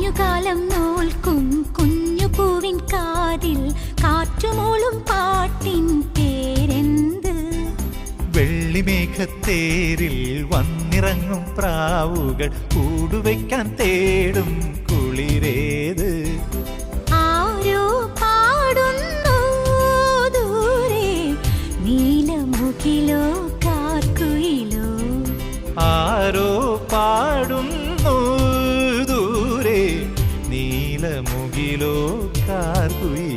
മഞ്ഞുകാലം നോൽക്കും കുഞ്ഞു പൂവിൻ കാതിൽ കാറ്റുമൂളും പാട്ടിൻ പേരെന്ത്? വെള്ളിമേഘത്തേരിൽ വന്നിറങ്ങും പ്രാവുകൾ കൂടുവയ്ക്കാൻ തേടും കുളിരേത്? ആരോ പാടുന്നു ദൂരെ, നീലമുകിലോ കാർക്കുയിലോ? ആരോ പാടുന്നു ദൂരെ, നീലമുകിലോ കാർക്കുയിലോ?